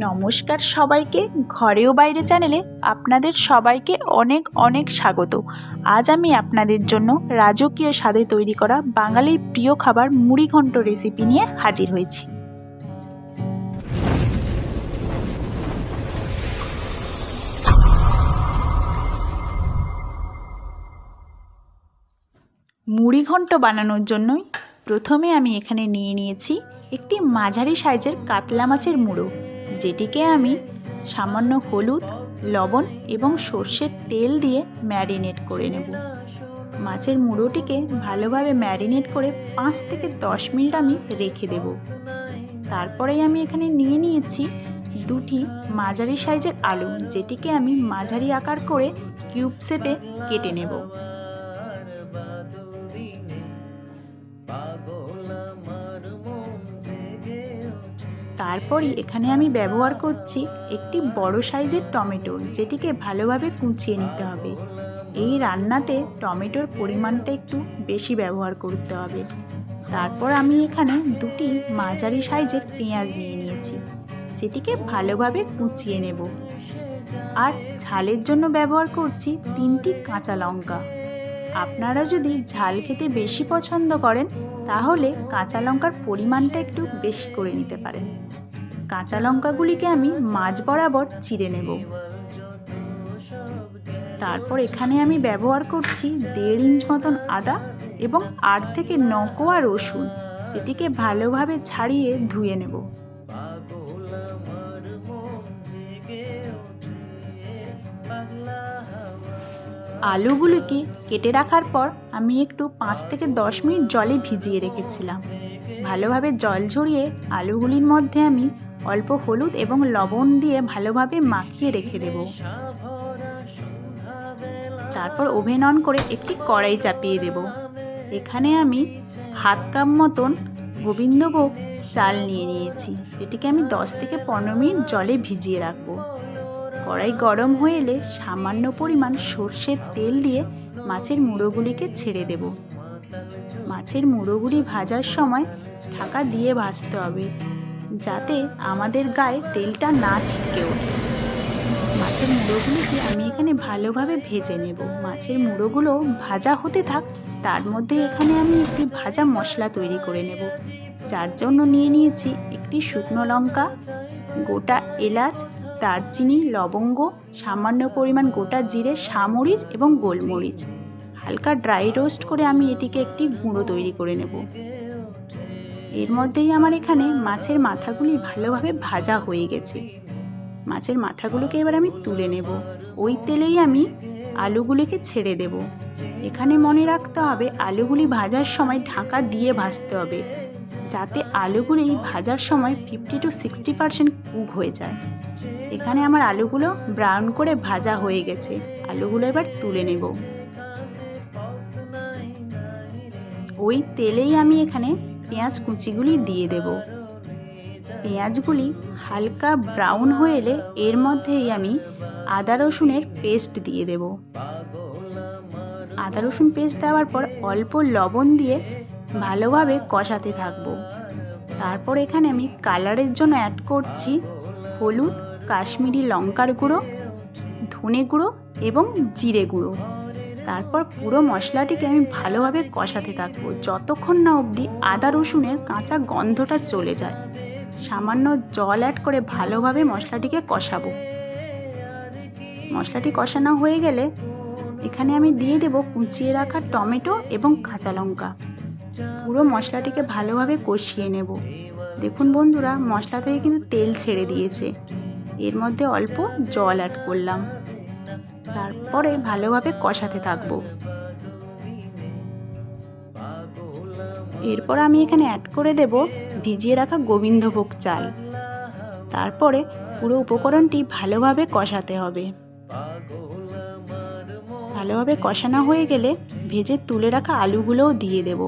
নমস্কার সবাইকে, ঘরে ও বাইরে চ্যানেলে আপনাদের সবাইকে অনেক অনেক স্বাগত। আজ আমি আপনাদের জন্য রাজকীয় স্বাদে তৈরি করা বাঙালির প্রিয় খাবার মুড়িঘণ্ট রেসিপি নিয়ে হাজির হয়েছি। মুড়িঘণ্ট বানানোর জন্যই প্রথমে আমি এখানে নিয়ে নিয়েছি একটি মাঝারি সাইজের কাতলা মাছের মুড়ো, যেটিকে আমি সামান্য হলুদ, লবণ এবং সর্ষের তেল দিয়ে ম্যারিনেট করে নেব। মাছের মুড়োটিকে ভালোভাবে ম্যারিনেট করে 5 থেকে 10 মিনিট আমি রেখে দেব। তারপরেই আমি এখানে নিয়ে নিয়েছি দুটি মাঝারি সাইজের আলু, যেটিকে আমি মাঝারি আকার করে কিউব শেপে কেটে নেব। তারপরই এখানে আমি ব্যবহার করছি একটি বড় সাইজের টমেটো, যেটিকে ভালোভাবে কুচিয়ে নিতে হবে। এই রান্নাতে টমেটোর পরিমাণটা একটু বেশি ব্যবহার করতে হবে। তারপর আমি এখানে দুটি মাঝারি সাইজের পেঁয়াজ নিয়ে নিয়েছি, যেটিকে ভালোভাবে কুচিয়ে নেব। আর ঝালের জন্য ব্যবহার করছি 3টি কাঁচা লঙ্কা। আপনারা যদি ঝাল খেতে বেশি পছন্দ করেন তাহলে কাঁচা লঙ্কার পরিমাণটা একটু বেশি করে নিতে পারেন। কাঁচা লঙ্কাগুলিকে আমি মাঝ বরাবর চিড়ে নেব। তারপর এখানে আমি ব্যবহার করছি 1.5 ইঞ্চ মতন আদা এবং 8 থেকে 9 কোয়া রসুন, যেটিকে ভালোভাবে ছাড়িয়ে ধুয়ে নেব। আলুগুলিকে কেটে রাখার পর আমি একটু 5 থেকে 10 মিনিট জলে ভিজিয়ে রেখেছিলাম। ভালোভাবে জল ঝরিয়ে আলুগুলির মধ্যে আমি অল্প হলুদ এবং লবণ দিয়ে ভালোভাবে মাখিয়ে রেখে দেব। তারপর ওভেন অন করে একটি কড়াই চাপিয়ে দেব। এখানে আমি হাফ কাপ মতন গোবিন্দভোগ চাল নিয়ে নিয়েছি, যেটিকে আমি 10 থেকে 15 মিনিট জলে ভিজিয়ে রাখবো। কড়াই গরম হয়ে এলে সামান্য পরিমাণ সর্ষের তেল দিয়ে মাছের মুড়োগুলিকে ছেড়ে দেব। মাছের মুড়োগুলি ভাজার সময় ঢাকা দিয়ে ভাজতে হবে, যাতে আমাদের গায়ে তেলটা না ছিটকে ওঠে। মাছের মুড়োগুলিকে আমি এখানে ভালোভাবে ভেজে নেব। মাছের মুড়োগুলো ভাজা হতে থাক, তার মধ্যে এখানে আমি একটি ভাজা মশলা তৈরি করে নেব, যার জন্য নিয়ে নিয়েছি একটি শুকনো লঙ্কা, গোটা এলাচ, দারচিনি, লবঙ্গ, সামান্য পরিমাণ গোটা জিরে, সামরিচ এবং গোলমরিচ। হালকা ড্রাই রোস্ট করে আমি এটিকে একটি গুঁড়ো তৈরি করে নেব। এর মধ্যেই আমার এখানে মাছের মাথাগুলি ভালোভাবে ভাজা হয়ে গেছে। মাছের মাথাগুলোকে এবার আমি তুলে নেব। ওই তেলেই আমি আলুগুলিকে ছেড়ে দেব। এখানে মনে রাখতে হবে আলুগুলি ভাজার সময় ঢাকা দিয়ে ভাজতে হবে, যাতে আলুগুলি ভাজার সময় 50 to 60% কুক হয়ে যায়। এখানে আমার আলুগুলো ব্রাউন করে ভাজা হয়ে গেছে। আলুগুলো এবার তুলে নেব। ওই তেলেই আমি এখানে পেঁয়াজ কুচিগুলি দিয়ে দেব। পেঁয়াজগুলি হালকা ব্রাউন হয়ে এলে এর মধ্যেই আমি আদা রসুনের পেস্ট দিয়ে দেব। আদা রসুন পেস্ট দেওয়ার পর অল্প লবণ দিয়ে ভালোভাবে কষাতে থাকবো। তারপর এখানে আমি কালারের জন্য অ্যাড করছি হলুদ, কাশ্মীরি লঙ্কার গুঁড়ো, ধনে গুঁড়ো এবং জিরে গুঁড়ো। তারপর পুরো মশলাটিকে আমি ভালোভাবে কষাতে থাকবো যতক্ষণ না অবধি আদা রসুনের কাঁচা গন্ধটা চলে যায়। সামান্য জল অ্যাড করে ভালোভাবে মশলাটিকে কষাবো। মশলাটি কষানো হয়ে গেলে এখানে আমি দিয়ে দেব কুচিয়ে রাখা টমেটো এবং কাঁচা লঙ্কা। পুরো মশলাটিকে ভালোভাবে কষিয়ে নেব। দেখুন বন্ধুরা, মশলা থেকে কিন্তু তেল ছেড়ে দিয়েছে। এর মধ্যে অল্প জল অ্যাড করলাম। তারপরে ভালোভাবে কষাতে থাকবো। এরপর আমি এখানে অ্যাড করে দেব ভিজিয়ে রাখা গোবিন্দভোগ চাল। তারপরে পুরো উপকরণটি ভালোভাবে কষাতে হবে। ভালোভাবে কষানো হয়ে গেলে ভেজে তুলে রাখা আলুগুলোও দিয়ে দেব।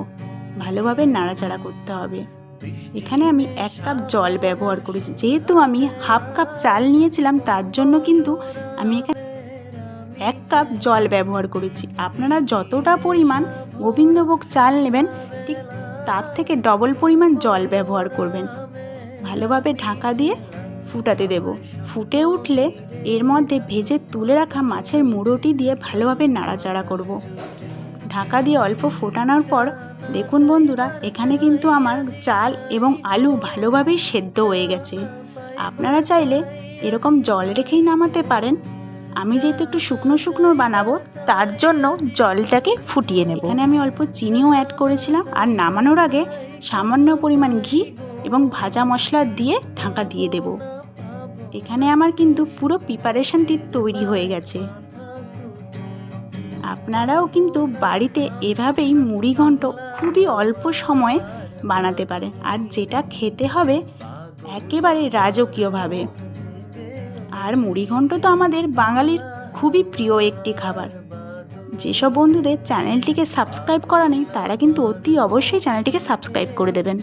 ভালোভাবে নাড়াচাড়া করতে হবে। এখানে আমি 1 কাপ জল ব্যবহার করেছি। যেহেতু আমি হাফ কাপ চাল নিয়েছিলাম, তার জন্য কিন্তু আমি এখানে 1 কাপ জল ব্যবহার করেছি। আপনারা যতটা পরিমাণ গোবিন্দভোগ চাল নেবেন ঠিক তার থেকে ডবল পরিমাণ জল ব্যবহার করবেন। ভালোভাবে ঢাকা দিয়ে ফুটাতে দেব। ফুটে উঠলে এর মধ্যে ভেজে তুলে রাখা মাছের মুড়োটি দিয়ে ভালোভাবে নাড়াচাড়া করব। ঢাকা দিয়ে অল্প ফোটানোর পর দেখুন বন্ধুরা, এখানে কিন্তু আমার চাল এবং আলু ভালোভাবেই সেদ্ধ হয়ে গেছে। আপনারা চাইলে এরকম জল রেখেই নামাতে পারেন। আমি যেহেতু একটু শুকনো শুকনো বানাবো তার জন্য জলটাকে ফুটিয়ে নেব। এখানে আমি অল্প চিনিও অ্যাড করেছিলাম আর নামানোর আগে সামান্য পরিমাণ ঘি এবং ভাজা মশলা দিয়ে ঢাকা দিয়ে দেব। এখানে আমার কিন্তু পুরো প্রিপারেশনটি তৈরি হয়ে গেছে। আপনারাও কিন্তু বাড়িতে এভাবেই মুড়িঘণ্ট খুবই অল্প সময়ে বানাতে পারেন, আর যেটা খেতে হবে একেবারে রাজকীয়ভাবে। আর মুড়িঘণ্ট তো আমাদের বাঙালির খুবই প্রিয় একটি খাবার। যেসব বন্ধুদের চ্যানেলটিকে সাবস্ক্রাইব করা নেই তারা কিন্তু অতি অবশ্যই চ্যানেলটিকে সাবস্ক্রাইব করে দেবেন।